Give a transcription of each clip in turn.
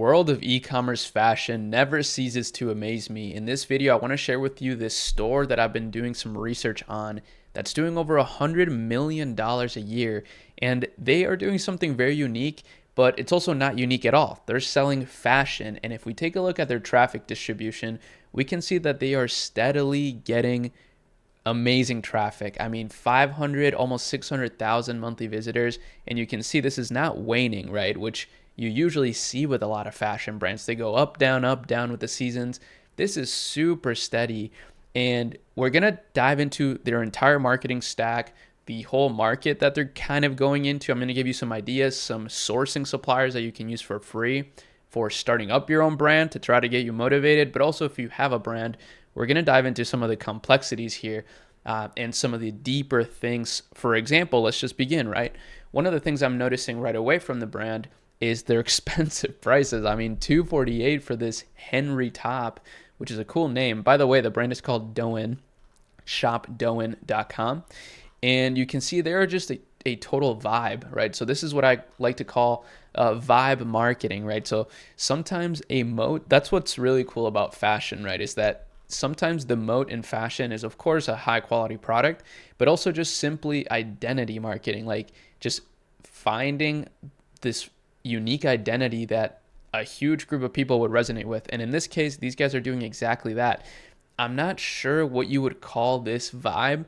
world of e-commerce fashion never ceases to amaze me. In this video, I want to share with you this store that I've been doing some research on that's doing over $100 million a year. And they are doing something very unique, but it's also not unique at all. They're selling fashion. And if we take a look at their traffic distribution, we can see that they are steadily getting amazing traffic. I mean, 500, almost 600,000 monthly visitors. And you can see this is not waning, right? Which you usually see with a lot of fashion brands. They go up, down with the seasons. This is super steady. And we're going to dive into their entire marketing stack, the whole market that they're kind of going into. I'm going to give you some ideas, some sourcing suppliers that you can use for free for starting up your own brand to try to get you motivated. But also if you have a brand, we're going to dive into some of the complexities here and some of the deeper things. For example, let's just begin, right? One of the things I'm noticing right away from the brand is their expensive prices. I mean, $248 for this Henry top, which is a cool name. By the way, the brand is called Doen, shopdoen.com. And you can see they're just a total vibe, right? So this is what I like to call vibe marketing, right? So sometimes a moat, that's what's really cool about fashion, right? Is that sometimes the moat in fashion is, of course, a high quality product, but also just simply identity marketing, like just finding this unique identity that a huge group of people would resonate with. And in this case, these guys are doing exactly that. I'm not sure what you would call this vibe.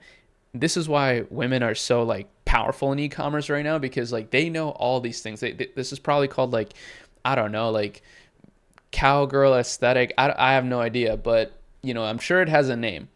This is why women are so like powerful in e-commerce right now, because like they know all these things. This is probably called like, I don't know, like cowgirl aesthetic. I have no idea, but you know, I'm sure it has a name.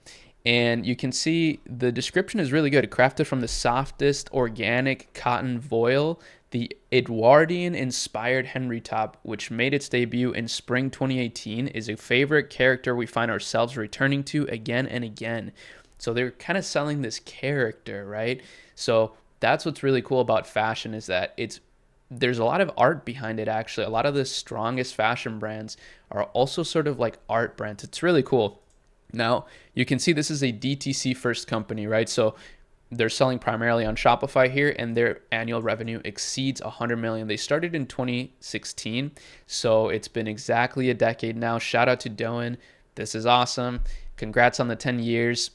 And you can see the description is really good. Crafted from the softest organic cotton voile, the Edwardian-inspired Henry top, which made its debut in spring 2018, is a favorite character we find ourselves returning to again and again. So they're kind of selling this character, right? So that's what's really cool about fashion, is that there's a lot of art behind it, actually. A lot of the strongest fashion brands are also sort of like art brands. It's really cool. Now, you can see this is a DTC first company, right? So they're selling primarily on Shopify here, and their annual revenue exceeds 100 million. They started in 2016, so it's been exactly a decade now. Shout out to Doen. This is awesome. Congrats on the 10 years.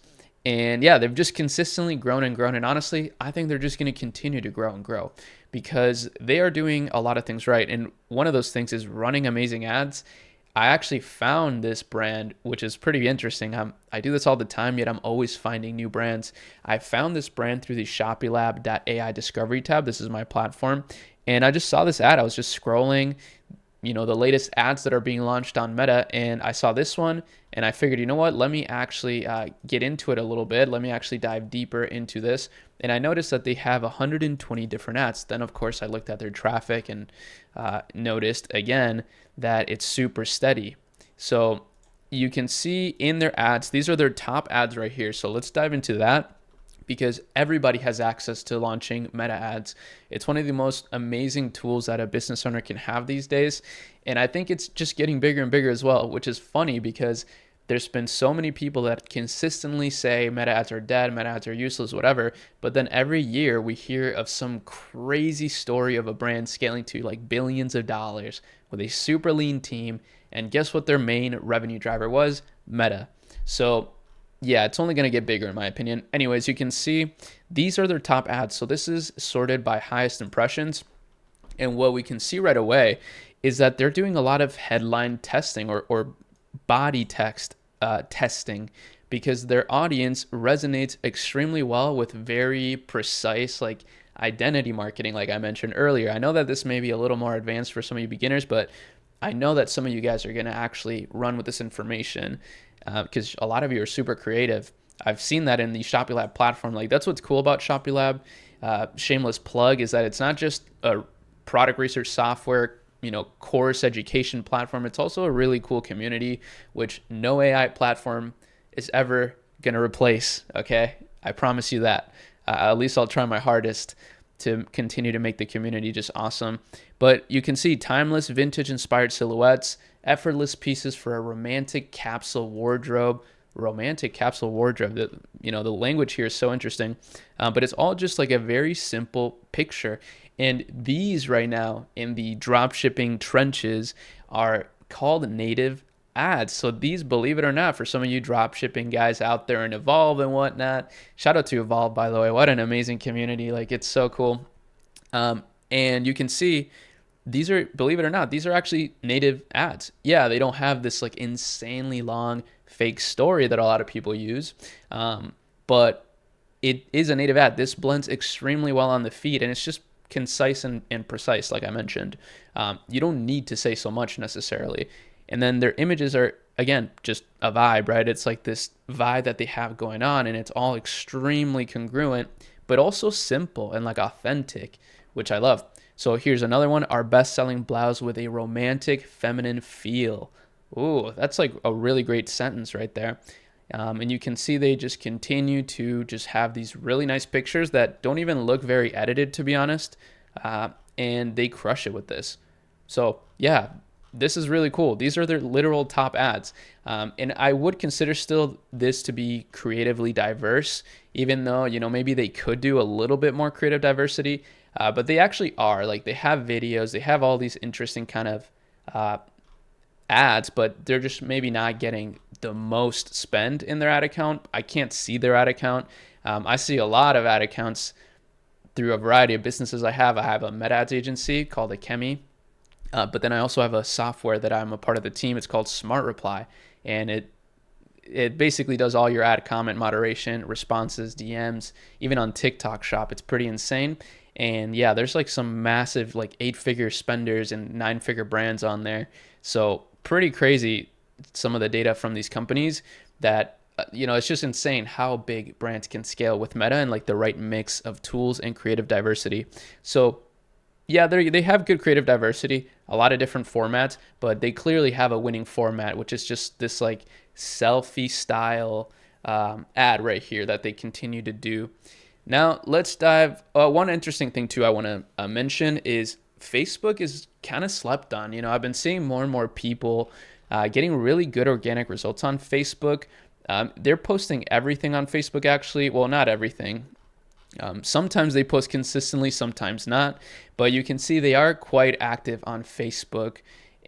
And yeah, they've just consistently grown and grown. And honestly, I think they're just going to continue to grow and grow because they are doing a lot of things right. And one of those things is running amazing ads. I actually found this brand, which is pretty interesting. I do this all the time, yet I'm always finding new brands. I found this brand through the ShopiLab.ai discovery tab. This is my platform. And I just saw this ad. I was just scrolling, you know, the latest ads that are being launched on Meta, and I saw this one, and I figured, you know what, let me actually get into it a little bit. Let me actually dive deeper into this. And I noticed that they have 120 different ads. Then, of course, I looked at their traffic and noticed again that it's super steady. So you can see in their ads, these are their top ads right here. So let's dive into that, because everybody has access to launching meta ads. It's one of the most amazing tools that a business owner can have these days. And I think it's just getting bigger and bigger as well, which is funny because there's been so many people that consistently say meta ads are dead, meta ads are useless, whatever. But then every year we hear of some crazy story of a brand scaling to like billions of dollars with a super lean team. And guess what their main revenue driver was? Meta. So yeah, it's only going to get bigger in my opinion. Anyways, you can see these are their top ads. So this is sorted by highest impressions. And what we can see right away is that they're doing a lot of headline testing or body text testing, because their audience resonates extremely well with very precise like identity marketing, like I mentioned earlier. I know that this may be a little more advanced for some of you beginners, but I know that some of you guys are going to actually run with this information because a lot of you are super creative. I've seen that in the ShopiLab platform. Like that's what's cool about ShopiLab. Shameless plug is that it's not just a product research software, you know, course education platform. It's also a really cool community, which no AI platform is ever going to replace. Okay. I promise you that. At least I'll try my hardest to continue to make the community just awesome. But you can see timeless vintage inspired silhouettes, effortless pieces for a romantic capsule wardrobe. You know, the language here is so interesting, but it's all just like a very simple picture. And these right now in the drop shipping trenches are called native ads. So these, believe it or not, for some of you drop shipping guys out there in Evolve and whatnot, shout out to Evolve, by the way. What an amazing community. Like, it's so cool. And you can see these are, believe it or not, these are actually native ads. Yeah, they don't have this like insanely long fake story that a lot of people use, but it is a native ad. This blends extremely well on the feed, and it's just concise and precise, like I mentioned. You don't need to say so much necessarily. And then their images are, again, just a vibe, right? It's like this vibe that they have going on, and it's all extremely congruent, but also simple and like authentic, which I love. So here's another one, our best-selling blouse with a romantic feminine feel. Ooh, that's like a really great sentence right there. And you can see they just continue to just have these really nice pictures that don't even look very edited, to be honest. And they crush it with this. So yeah, this is really cool. These are their literal top ads. And I would consider still this to be creatively diverse, even though, maybe they could do a little bit more creative diversity. But they actually are. Like, they have videos, they have all these interesting kind of ads, but they're just maybe not getting the most spend in their ad account. I can't see their ad account. I see a lot of ad accounts through a variety of businesses I have. I have a meta ads agency called Akemi, but then I also have a software that I'm a part of the team. It's called Smart Reply, and it basically does all your ad comment moderation, responses, DMs, even on TikTok Shop. It's pretty insane. And yeah, there's like some massive like 8-figure spenders and 9-figure brands on there. So pretty crazy, some of the data from these companies that, it's just insane how big brands can scale with Meta and like the right mix of tools and creative diversity. So yeah, they have good creative diversity, a lot of different formats, but they clearly have a winning format, which is just this like selfie style ad right here that they continue to do. Now let's dive. One interesting thing too I want to mention is Facebook is kind of slept on. I've been seeing more and more people getting really good organic results on Facebook. They're posting everything on Facebook, actually. Well, not everything. Sometimes they post consistently, sometimes not. But you can see they are quite active on Facebook.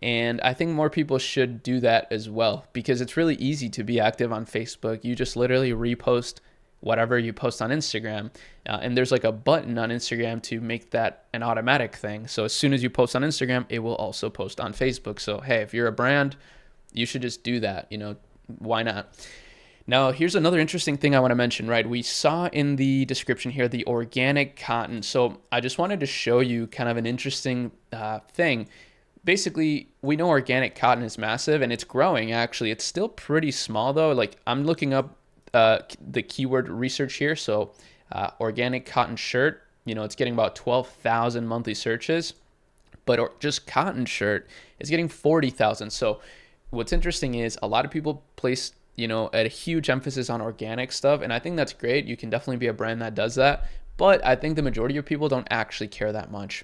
And I think more people should do that as well, because it's really easy to be active on Facebook. You just literally repost whatever you post on Instagram. And there's like a button on Instagram to make that an automatic thing. So as soon as you post on Instagram, it will also post on Facebook. So, hey, if you're a brand, you should just do that. Why not? Now, here's another interesting thing I want to mention, right? We saw in the description here, the organic cotton. So I just wanted to show you kind of an interesting thing. Basically, we know organic cotton is massive and it's growing, actually. It's still pretty small though. Like, I'm looking up the keyword research here. So organic cotton shirt, it's getting about 12,000 monthly searches, but just cotton shirt is getting 40,000. So what's interesting is a lot of people place, a huge emphasis on organic stuff. And I think that's great. You can definitely be a brand that does that. But I think the majority of people don't actually care that much.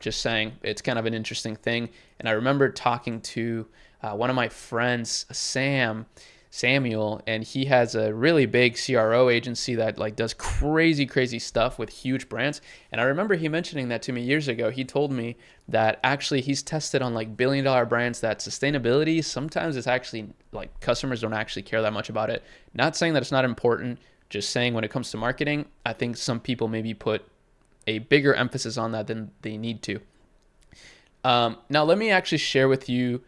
Just saying, it's kind of an interesting thing. And I remember talking to one of my friends, Samuel, and he has a really big CRO agency that like does crazy stuff with huge brands. And I remember he mentioning that to me years ago. He told me that actually he's tested on like billion-dollar brands that sustainability, sometimes it's actually like customers don't actually care that much about it. Not saying that it's not important, just saying when it comes to marketing, I think some people maybe put a bigger emphasis on that than they need to. Now let me actually share with you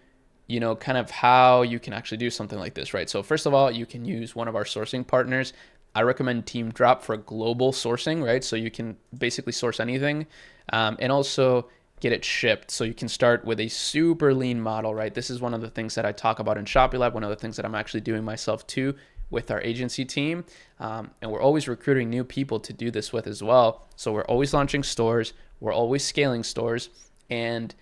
kind of how you can actually do something like this, right? So first of all, you can use one of our sourcing partners. I recommend Team Drop for global sourcing, right? So you can basically source anything and also get it shipped. So you can start with a super lean model, right? This is one of the things that I talk about in Shopify, one of the things that I'm actually doing myself too with our agency team. And we're always recruiting new people to do this with as well. So we're always launching stores. We're always scaling stores. And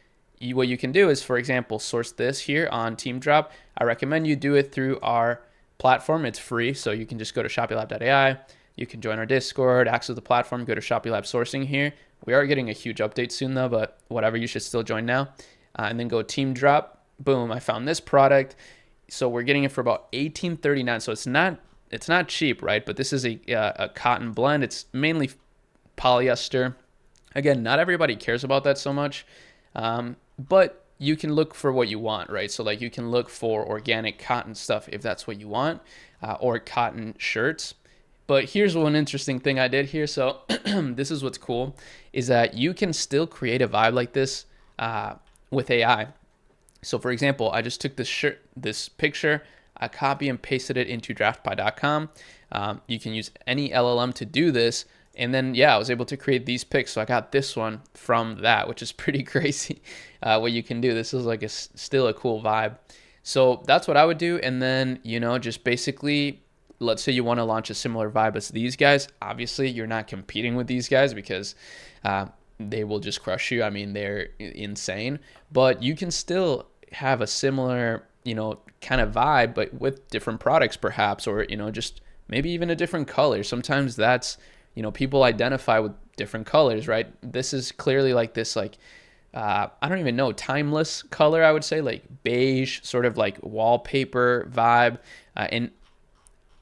what you can do is, for example, source this here on Team Drop. I recommend you do it through our platform. It's free, so you can just go to shopilab.ai. You can join our Discord, access the platform, go to Shopilab sourcing here. We are getting a huge update soon though, but whatever, you should still join now. And then go Team Drop. Boom, I found this product. So we're getting it for about $18.39. So it's not cheap, right? But this is a cotton blend. It's mainly polyester. Again, not everybody cares about that so much. But you can look for what you want, right? So like you can look for organic cotton stuff if that's what you want, or cotton shirts. But here's one interesting thing I did here. So this is what's cool, is that you can still create a vibe like this with AI. So for example, I just took this picture, I copy and pasted it into draftpy.com. You can use any LLM to do this. And then, yeah, I was able to create these pics. So I got this one from that, which is pretty crazy what you can do. This is like still a cool vibe. So that's what I would do. And then, just basically, let's say you want to launch a similar vibe as these guys. Obviously, you're not competing with these guys because they will just crush you. I mean, they're insane. But you can still have a similar, kind of vibe, but with different products perhaps, or, just maybe even a different color. Sometimes that's, people identify with different colors, right? This is clearly like this, like, I don't even know, timeless color, I would say, like beige, sort of like wallpaper vibe. And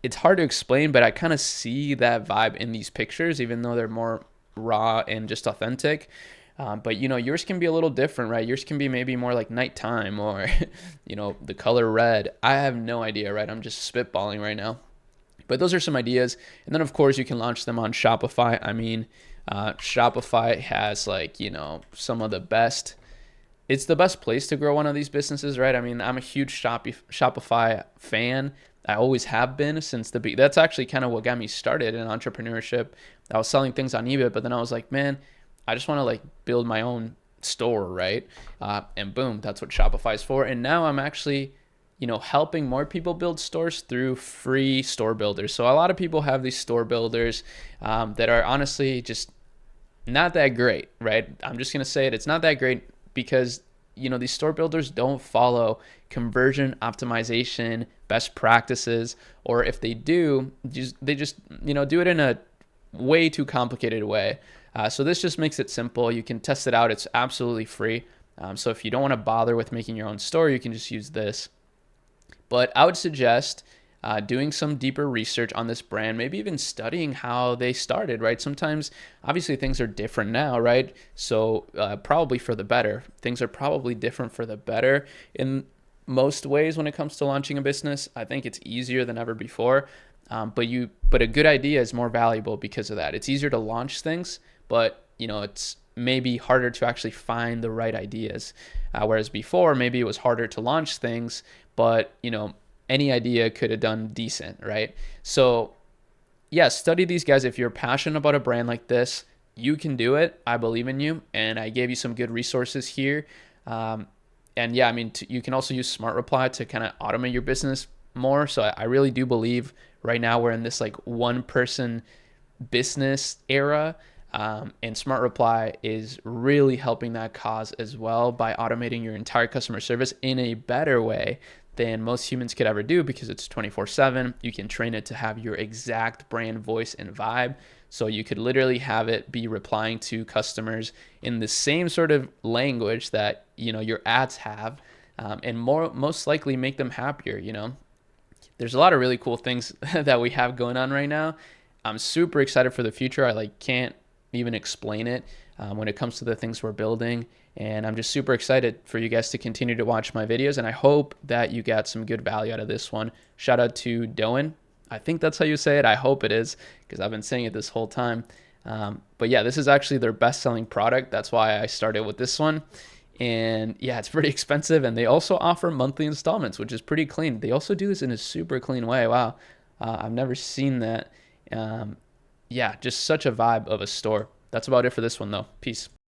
it's hard to explain, but I kind of see that vibe in these pictures, even though they're more raw and just authentic. But yours can be a little different, right? Yours can be maybe more like nighttime or, the color red. I have no idea, right? I'm just spitballing right now. But those are some ideas. And then, of course, you can launch them on Shopify. I mean, Shopify has some of the best. It's the best place to grow one of these businesses, right? I mean, I'm a huge Shopify fan. I always have been since the beginning. That's actually kind of what got me started in entrepreneurship. I was selling things on eBay, but then I was like, man, I just want to like build my own store, right? And boom, that's what Shopify is for. And now I'm actually helping more people build stores through free store builders. So a lot of people have these store builders that are honestly just not that great, right? I'm just going to say it. It's not that great because, these store builders don't follow conversion optimization best practices, or if they do, they just do it in a way too complicated way. So this just makes it simple. You can test it out. It's absolutely free. So if you don't want to bother with making your own store, you can just use this. But I would suggest doing some deeper research on this brand, maybe even studying how they started, right? Sometimes, obviously, things are different now, right? So probably for the better. Things are probably different for the better in most ways when it comes to launching a business. I think it's easier than ever before. But a good idea is more valuable because of that. It's easier to launch things, but it's maybe harder to actually find the right ideas. Whereas before, maybe it was harder to launch things, but any idea could have done decent, right? So yeah, study these guys. If you're passionate about a brand like this, you can do it. I believe in you, and I gave you some good resources here. And yeah, I mean, you can also use Smart Reply to kind of automate your business more. So I really do believe right now we're in this like one person business era. And Smart Reply is really helping that cause as well by automating your entire customer service in a better way than most humans could ever do, because it's 24/7. You can train it to have your exact brand voice and vibe. So you could literally have it be replying to customers in the same sort of language that your ads have, and most likely make them happier. There's a lot of really cool things that we have going on right now. I'm super excited for the future. I can't even explain it when it comes to the things we're building. And I'm just super excited for you guys to continue to watch my videos. And I hope that you got some good value out of this one. Shout out to Doan. I think that's how you say it. I hope it is, because I've been saying it this whole time. But yeah, this is actually their best-selling product. That's why I started with this one. And yeah, it's pretty expensive. And they also offer monthly installments, which is pretty clean. They also do this in a super clean way. Wow. I've never seen that. Yeah, just such a vibe of a store. That's about it for this one, though. Peace.